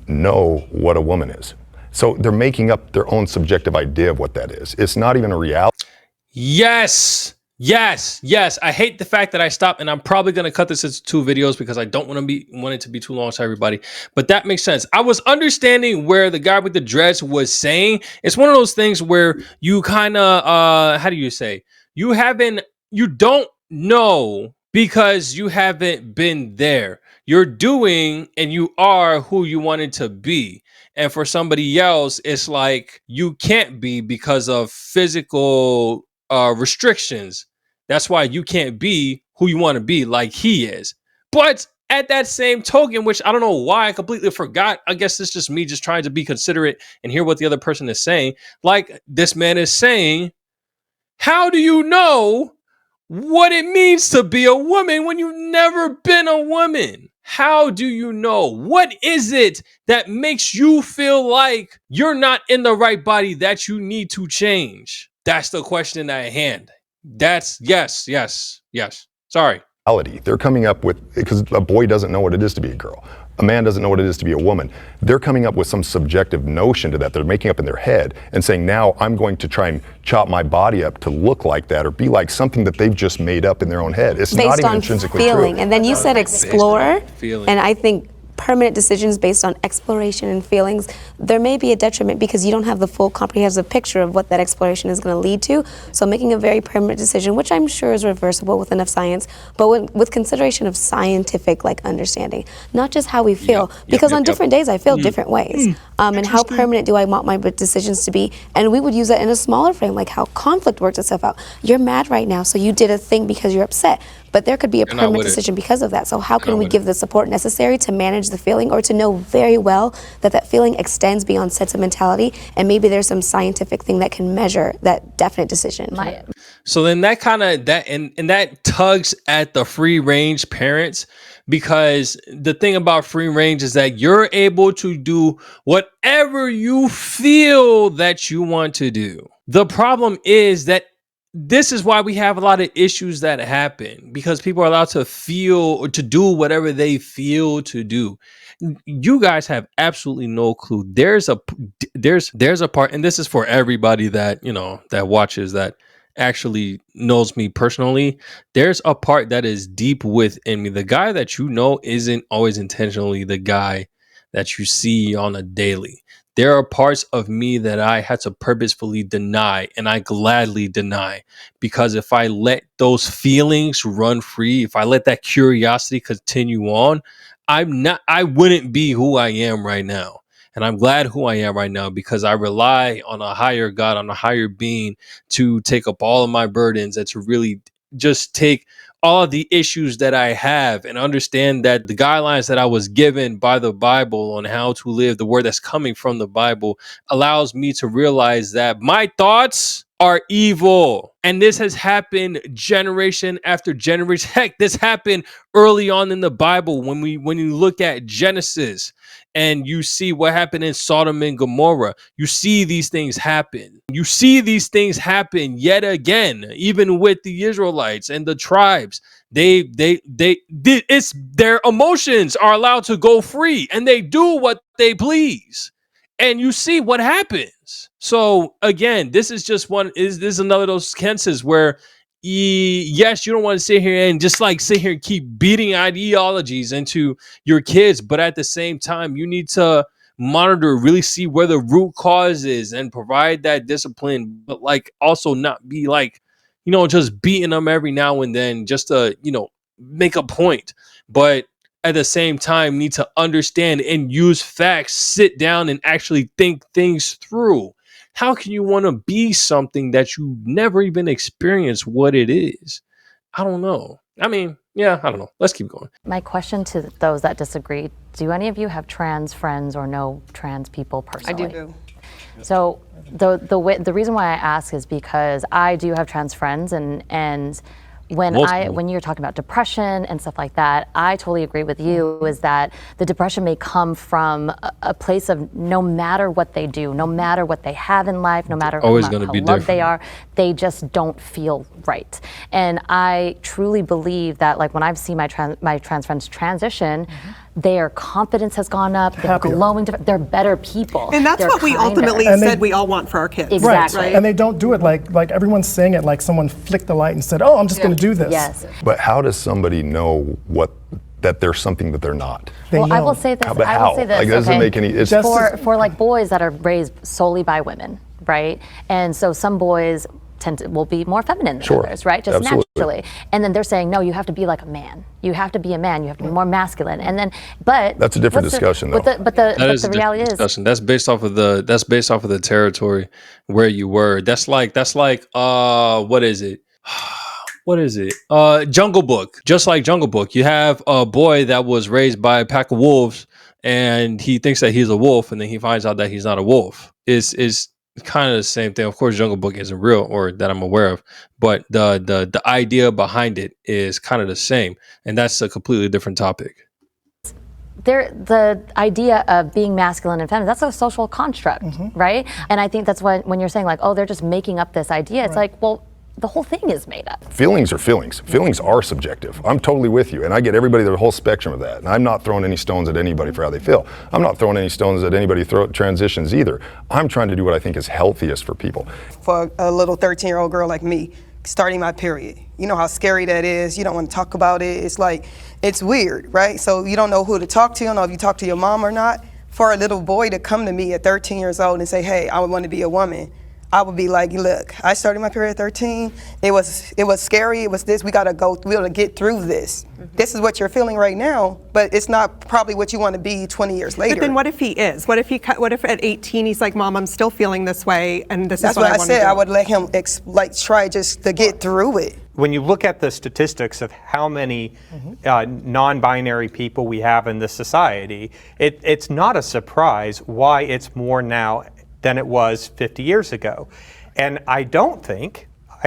know what a woman is? So they're making up their own subjective idea of what that is. It's not even a reality. Yes. I hate the fact that I stopped, and I'm probably going to cut this into 2 videos because I don't want it to be too long to everybody. But that makes sense. I was understanding where the guy with the dreads was saying. It's one of those things where you kind of, how do you say? You don't know because you haven't been there. You're doing and you are who you wanted to be. And for somebody else, it's like you can't be because of physical restrictions. That's why you can't be who you want to be like he is. But at that same token, which I don't know why I completely forgot, I guess it's just me just trying to be considerate and hear what the other person is saying. Like this man is saying, how do you know what it means to be a woman when you've never been a woman? How do you know? What is it that makes you feel like you're not in the right body that you need to change? That's the question at hand. That's yes. Sorry. They're coming up with, because a boy doesn't know what it is to be a girl. A man doesn't know what it is to be a woman. They're coming up with some subjective notion to that they're making up in their head and saying, now I'm going to try and chop my body up to look like that or be like something that they've just made up in their own head. It's not even intrinsically feeling. true. And then you said explore, Feeling. and I think permanent decisions based on exploration and feelings, there may be a detriment because you don't have the full comprehensive picture of what that exploration is going to lead to. So making a very permanent decision, which I'm sure is reversible with enough science, but with consideration of scientific understanding, not just how we feel, because on different days I feel different ways. And how permanent do I want my decisions to be? And we would use that in a smaller frame, like how conflict works itself out. You're mad right now, so you did a thing because you're upset. But there could be a permanent decision because of that. So how can we give the support necessary to manage the feeling or to know very well that that feeling extends beyond sentimentality and maybe there's some scientific thing that can measure that definite decision. So then that kind of that tugs at the free range parents, because the thing about free range is that you're able to do whatever you feel that you want to do. The problem is that this is why we have a lot of issues that happen, because people are allowed to feel or to do whatever they feel to do. You guys have absolutely no clue. There's a part, and this is for everybody that, that watches, that actually knows me personally. There's a part that is deep within me. The guy that isn't always intentionally the guy that you see on a daily. There are parts of me that I had to purposefully deny, and I gladly deny, because if I let those feelings run free, if I let that curiosity continue on, I wouldn't be who I am right now. And I'm glad who I am right now because I rely on a higher God, on a higher being to take up all of my burdens and to really just take all of the issues that I have and understand that the guidelines that I was given by the Bible on how to live, the word that's coming from the Bible, allows me to realize that my thoughts are evil. And this has happened generation after generation. Heck, this happened early on in the Bible when you look at Genesis and you see what happened in Sodom and Gomorrah. You see these things happen. You see these things happen yet again, even with the Israelites and the tribes. It's their emotions are allowed to go free and they do what they please. And you see what happens. So again, this is another of those cases where yes, you don't want to sit here and just like sit here and keep beating ideologies into your kids, but at the same time, you need to monitor, really see where the root cause is and provide that discipline, but like also not be like, just beating them every now and then just to, make a point. But at the same time, need to understand and use facts, sit down and actually think things through. How can you want to be something that you never even experienced what it is? I don't know. I mean, yeah, I don't know. Let's keep going. My question to those that disagree, do any of you have trans friends or know trans people personally? I do. So the reason why I ask is because I do have trans friends, and when you're talking about depression and stuff like that, I totally agree with you, is that the depression may come from a place of no matter what they do, no matter what they have in life, no matter how loved they are, they just don't feel right. And I truly believe that, like, when I've seen my trans friends transition, their confidence has gone up, they're glowing, they're better people. And that's what we ultimately said we all want for our kids. Exactly. Right? And they don't do it like everyone's saying it like someone flicked the light and said, oh, I'm just going to do this. Yes. But how does somebody know that there's something that they're not? I will say this. How? Like, it doesn't make any. It's for like boys that are raised solely by women, right? And so some boys will be more feminine than others, right? Just naturally. And then they're saying, no, you have to be like a man. You have to be a man. You have to be more masculine. And then, but that's a different discussion, though. But the reality is, that's based off of the territory where you were. That's like what is it? What is it? Jungle Book. Just like Jungle Book, you have a boy that was raised by a pack of wolves, and he thinks that he's a wolf, and then he finds out that he's not a wolf. Is kind of the same thing. Of course, Jungle Book isn't real, or that I'm aware of, but the idea behind it is kind of the same, and that's a completely different topic. The idea of being masculine and feminine, that's a social construct, right? And I think that's when you're saying like, oh, they're just making up this idea. It's like, well, the whole thing is made up. Feelings are feelings. Feelings are subjective. I'm totally with you, and I get everybody the whole spectrum of that. And I'm not throwing any stones at anybody for how they feel. I'm not throwing any stones at anybody transitions either. I'm trying to do what I think is healthiest for people. For a little 13-year-old girl like me, starting my period, you know how scary that is. You don't want to talk about it. It's like, it's weird, right? So you don't know who to talk to. You don't know if you talk to your mom or not. For a little boy to come to me at 13 years old and say, hey, I want to be a woman, I would be like, look, I started my period at 13. It was scary. It was this. We gotta get through this. This is what you're feeling right now, but it's not probably what you want to be 20 years later. But then what if he is? What if at 18 he's like, Mom, I'm still feeling this way, and this That's is what I want to do? said. I would let him try just to get through it. When you look at the statistics of how many non-binary people we have in this society, it's not a surprise why it's more now than it was 50 years ago. And I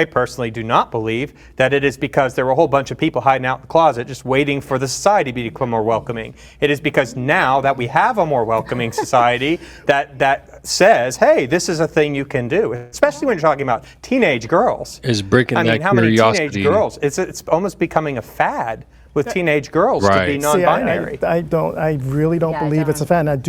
personally do not believe that it is because there were a whole bunch of people hiding out in the closet just waiting for the society to become more welcoming. It is because now that we have a more welcoming society that says, hey, this is a thing you can do, especially when you're talking about teenage girls. Is breaking that how curiosity. many teenage girls? It's almost becoming a fad with teenage girls to be non-binary. I really don't believe it's a fad.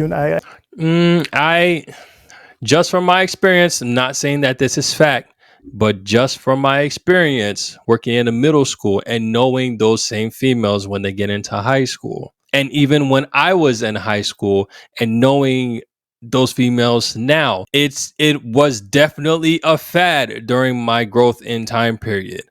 Just from my experience, I'm not saying that this is fact, but just from my experience working in a middle school and knowing those same females when they get into high school, and even when I was in high school and knowing those females now, it was definitely a fad during my growth in time period.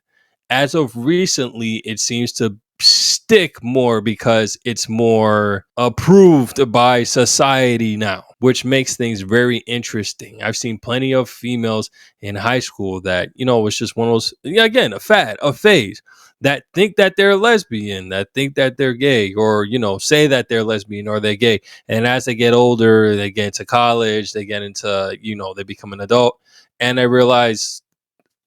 As of recently, it seems to stick more because it's more approved by society now. which makes things very interesting. I've seen plenty of females in high school that, you know, it's just one of those, again, a fad, a phase, that think that they're lesbian, that think that they're gay, or, you know, say that they're lesbian or they're gay. And as they get older, they get into college, they get into, you know, they become an adult, and they realize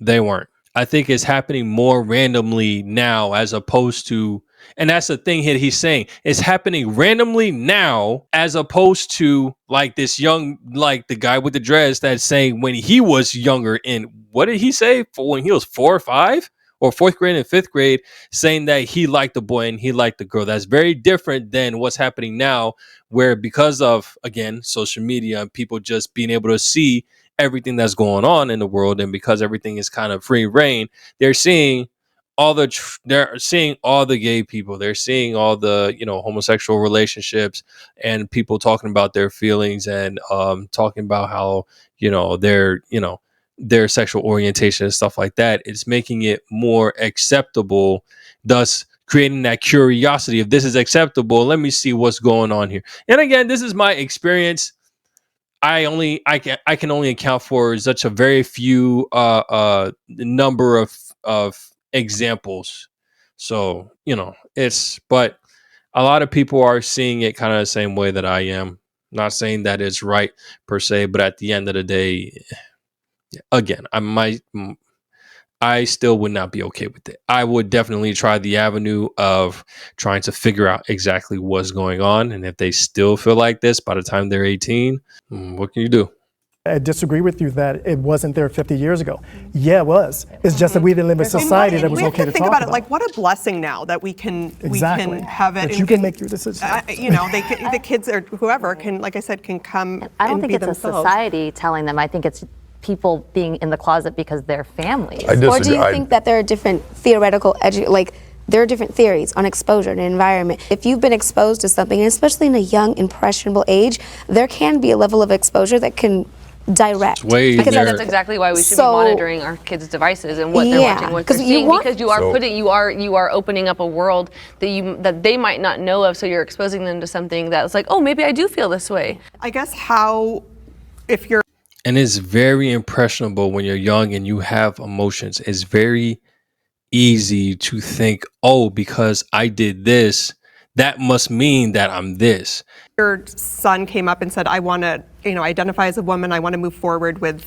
they weren't. I think it's happening more randomly now as opposed to, and that's the thing here he's saying, it's happening randomly now as opposed to like this young, like the guy with the dress that's saying when he was younger, in what did he say, for when he was 4 or 5 or 4th grade and 5th grade, saying that he liked the boy and he liked the girl. That's very different than what's happening now, where because of, again, social media and people just being able to see everything that's going on in the world, and because everything is kind of free reign, they're seeing they're seeing all the gay people, they're seeing all the, you know, homosexual relationships, and people talking about their feelings, and talking about how, you know, their sexual orientation and stuff like that. It's making it more acceptable, thus creating that curiosity. If this is acceptable, let me see what's going on here. And again, this is my experience. I can only account for such a very few number of examples. So, you know, but a lot of people are seeing it kind of the same way that I am. Not saying that it's right per se, but at the end of the day, again, I still would not be okay with it. I would definitely try the avenue of trying to figure out exactly what's going on. And if they still feel like this by the time they're 18, what can you do? I disagree with you that it wasn't there 50 years ago. Yeah, it was. It's just that we didn't live in a society that was okay to think talk about about. it. Like, what a blessing now that we can have it. That and you can make your decisions. You know, the kids or whoever can, like I said, can come. I don't and think be it's themselves. a society telling them. I think it's people being in the closet because they're families. I disagree. Or do you think that there are different theoretical, there are different theories on exposure and environment? If you've been exposed to something, and especially in a young, impressionable age, there can be a level of exposure that can direct. Because that's exactly why we should be monitoring our kids' devices and what they're watching, what they're seeing, because you are opening up a world that they might not know of, so you're exposing them to something that's like, oh, maybe I do feel this way. I guess if you're. And it's very impressionable when you're young and you have emotions. It's very easy to think, oh, because I did this, that must mean that I'm this. Your son came up and said, I want to, identify as a woman, I want to move forward with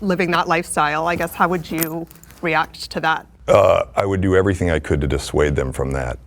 living that lifestyle. I guess, how would you react to that? I would do everything I could to dissuade them from that.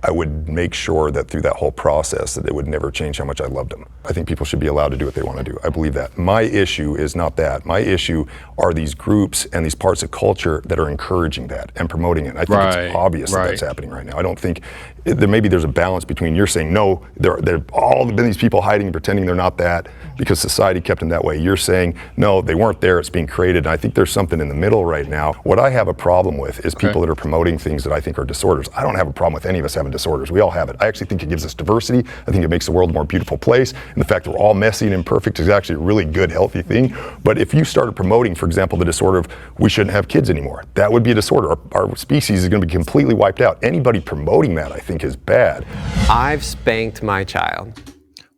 I would make sure that through that whole process that it would never change how much I loved them. I think people should be allowed to do what they want to do. I believe that. My issue is not that. My issue are these groups and these parts of culture that are encouraging that and promoting it. I think it's obvious that that's happening right now. I don't think there's a balance between you're saying no, there all been these people hiding and pretending they're not that because society kept them that way. You're saying no, they weren't there, it's being created. And I think there's something in the middle right now. What I have a problem with is people that are promoting things that I think are disorders. I don't have a problem with any of us having disorders. We all have it. I actually think it gives us diversity. I think it makes the world a more beautiful place. And the fact that we're all messy and imperfect is actually a really good, healthy thing. But if you started promoting, for example, the disorder of we shouldn't have kids anymore, that would be a disorder. Our species is going to be completely wiped out. Anybody promoting that, I think, is bad. I've spanked my child.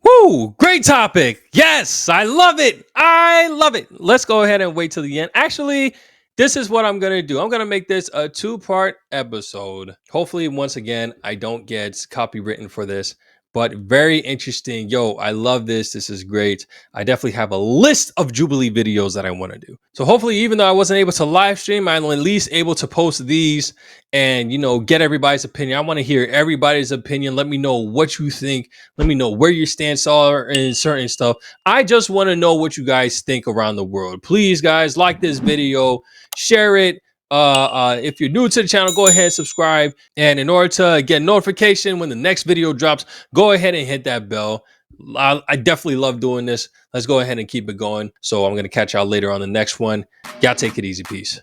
Woo! Great topic. Yes, I love it. I love it. Let's go ahead and wait till the end. Actually, this is what I'm going to do. I'm going to make this a 2-part episode. Hopefully, once again, I don't get copywritten for this, but very interesting. Yo, I love this. This is great. I definitely have a list of JUBILEE videos that I want to do. So hopefully, even though I wasn't able to live stream, I'm at least able to post these and, get everybody's opinion. I want to hear everybody's opinion. Let me know what you think. Let me know where your stance are in certain stuff. I just want to know what you guys think around the world. Please, guys, like this video, share it. If you're new to the channel, go ahead and subscribe. And in order to get notification when the next video drops, go ahead and hit that bell. I definitely love doing this. Let's go ahead and keep it going. So I'm going to catch y'all later on the next one. Y'all take it easy. Peace.